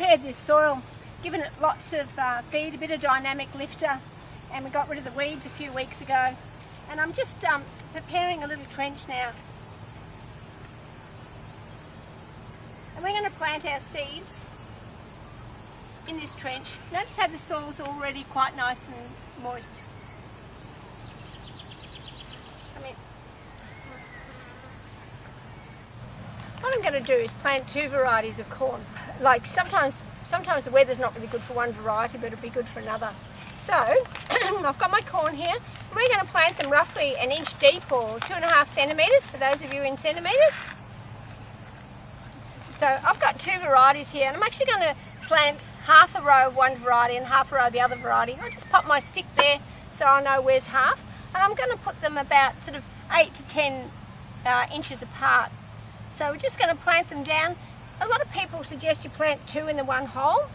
prepared this soil, given it lots of feed, a bit of dynamic lifter, and we got rid of the weeds a few weeks ago. And I'm just preparing a little trench now. And we're going to plant our seeds in this trench. Notice how the soil's already quite nice and moist. What I'm going to do is plant 2 varieties of corn. Like sometimes the weather's not really good for one variety, but it'll be good for another. So I've got my corn here. We're going to plant them roughly 1 inch deep, or 2.5 centimetres for those of you in centimetres. So I've got 2 varieties here, and I'm actually going to plant half a row of one variety and half a row of the other variety. I'll just pop my stick there so I know where's half. And I'm going to put them about sort of 8 to 10 inches apart. So we're just going to plant them down. A lot of people suggest you plant 2 in the one hole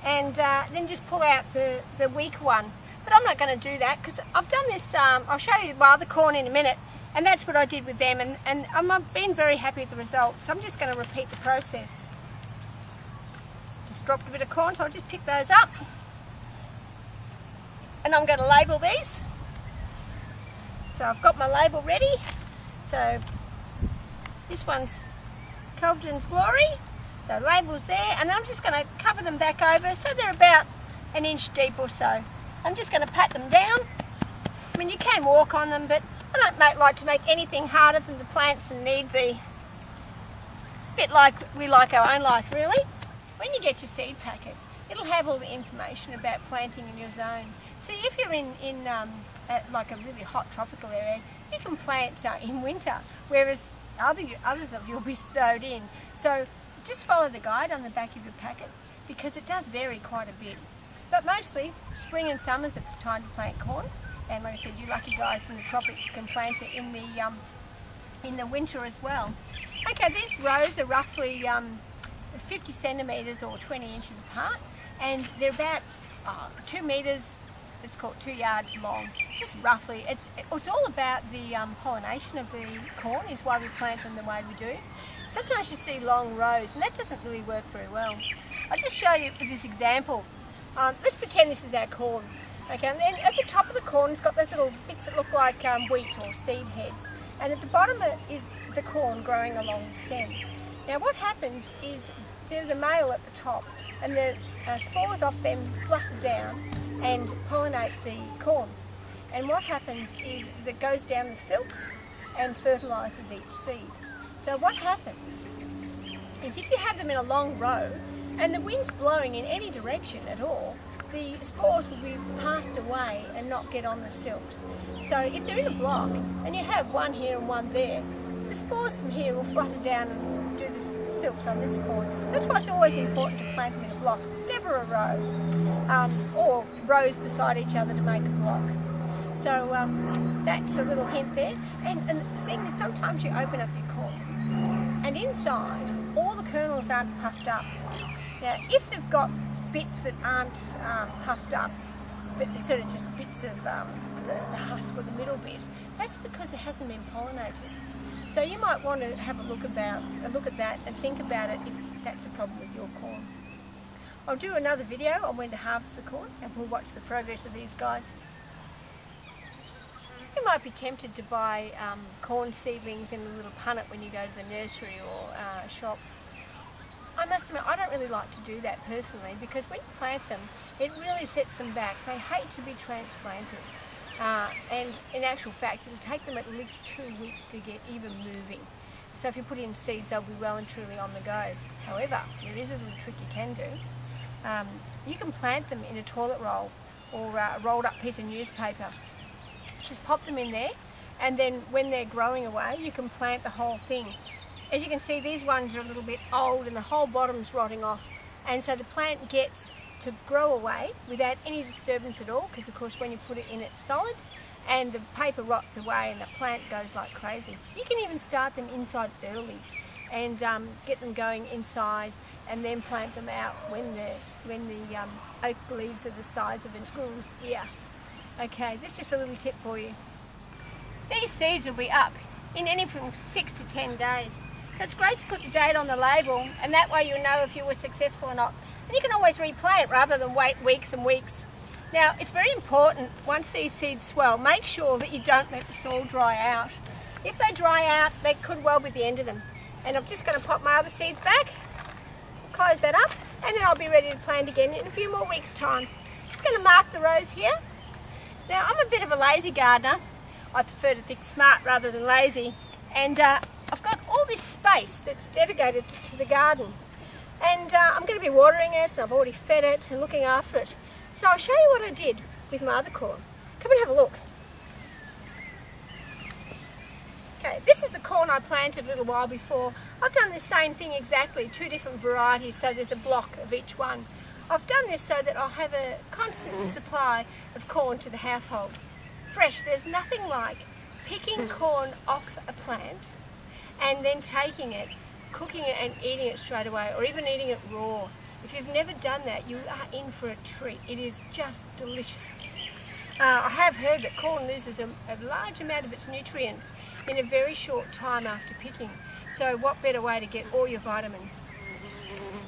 and then just pull out the weak one. But I'm not going to do that because I've done this, I'll show you my other corn in a minute, and that's what I did with them, and I've been very happy with the results. So I'm just going to repeat the process. Just dropped a bit of corn, so I'll just pick those up. And I'm going to label these. So I've got my label ready. So this one's Cobden's Glory, so label's there, and then I'm just going to cover them back over so they're about 1 inch deep or so. I'm just going to pat them down. I mean, you can walk on them, but I don't like to make anything harder than the plants and need be. A bit like we like our own life, really. When you get your seed packet, it'll have all the information about planting in your zone. See, if you're in like a really hot tropical area, you can plant in winter, whereas others of you will be snowed in. So just follow the guide on the back of your packet, because it does vary quite a bit. But mostly spring and summer's the time to plant corn. And like I said, you lucky guys from the tropics can plant it in the winter as well. Okay, these rows are roughly 50 centimetres or 20 inches apart, and they're about 2 metres. It's called 2 yards long, just roughly. It's all about the pollination of the corn, is why we plant them the way we do. Sometimes you see long rows, and that doesn't really work very well. I'll just show you with this example. Let's pretend this is our corn. Okay, and then at the top of the corn, it's got those little bits that look like wheat or seed heads, and at the bottom is the corn growing along the stem. Now what happens is there's a male at the top, and the spores off them flutter down and pollinate the corn. And what happens is that goes down the silks and fertilises each seed. So what happens is if you have them in a long row and the wind's blowing in any direction at all, the spores will be passed away and not get on the silks. So if they're in a block and you have one here and one there, the spores from here will flutter down and do the silks on this corn. That's why it's always important to plant them in a block, never a row, or rows beside each other to make a block. So that's a little hint there. And the thing is, sometimes you open up your corn and inside all the kernels aren't puffed up. Now if they've got bits that aren't puffed up, but they're sort of just bits of the husk or the middle bit, that's because it hasn't been pollinated. So you might want to have a look at that and think about it if that's a problem with your corn. I'll do another video on when to harvest the corn, and we'll watch the progress of these guys. You might be tempted to buy corn seedlings in a little punnet when you go to the nursery or shop. I must admit, I don't really like to do that personally, because when you plant them, it really sets them back. They hate to be transplanted. And in actual fact, it'll take them at least 2 weeks to get even moving. So if you put in seeds, they'll be well and truly on the go. However, there is a little trick you can do. You can plant them in a toilet roll or a rolled up piece of newspaper. Just pop them in there, and then when they're growing away, you can plant the whole thing. As you can see, these ones are a little bit old and the whole bottom's rotting off, and so the plant gets to grow away without any disturbance at all, because of course when you put it in, it's solid, and the paper rots away and the plant goes like crazy. You can even start them inside early and get them going inside, and then plant them out when the oak leaves are the size of a squirrel's ear. Okay, this is just a little tip for you. These seeds will be up in anything from 6 to 10 days. So it's great to put the date on the label, and that way you'll know if you were successful or not. And you can always replant rather than wait weeks and weeks. Now, it's very important, once these seeds swell, make sure that you don't let the soil dry out. If they dry out, they could well be the end of them. And I'm just going to pop my other seeds back, close that up, and then I'll be ready to plant again in a few more weeks' time. Just going to mark the rows here. Now, I'm a bit of a lazy gardener. I prefer to think smart rather than lazy. And I've got all this space that's dedicated to the garden. And I'm going to be watering it, and I've already fed it and looking after it. So I'll show you what I did with my other corn. Come and have a look. Okay, this is the corn I planted a little while before. I've done the same thing exactly, 2 different varieties, so there's a block of each one. I've done this so that I'll have a constant supply of corn to the household. Fresh, there's nothing like picking corn off a plant and then taking it, cooking it and eating it straight away, or even eating it raw. If you've never done that, you are in for a treat. It is just delicious. I have heard that corn loses a large amount of its nutrients in a very short time after picking. So what better way to get all your vitamins?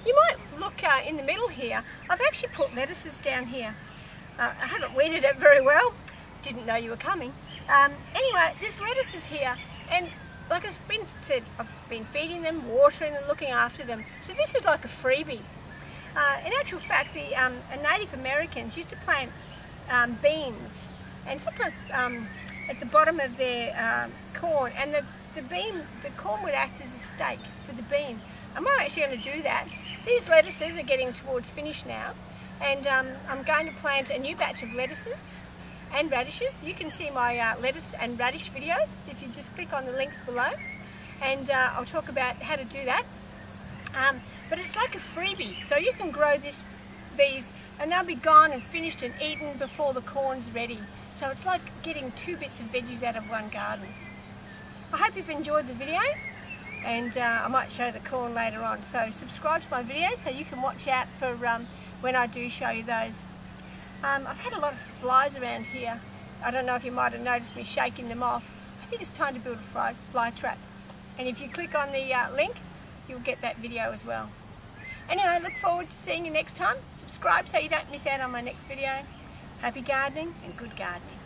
You might look in the middle here. I've actually put lettuces down here. I haven't weeded it very well. Didn't know you were coming. Anyway, there's lettuces here, and like it's been said, I've been feeding them, watering them, looking after them. So this is like a freebie. In actual fact, the Native Americans used to plant beans, and sometimes at the bottom of their corn, and the corn would act as a stake for the bean. I'm actually going to do that. These lettuces are getting towards finish now, and I'm going to plant a new batch of lettuces and radishes. You can see my lettuce and radish videos if you just click on the links below, and I'll talk about how to do that. But it's like a freebie, so you can grow these and they'll be gone and finished and eaten before the corn's ready. So it's like getting 2 bits of veggies out of one garden. I hope you've enjoyed the video, and I might show the corn later on. So subscribe to my videos so you can watch out for when I do show you those. I've had a lot of flies around here. I don't know if you might have noticed me shaking them off. I think it's time to build a fly trap. And if you click on the link, you'll get that video as well. Anyway, I look forward to seeing you next time. Subscribe so you don't miss out on my next video. Happy gardening and good gardening.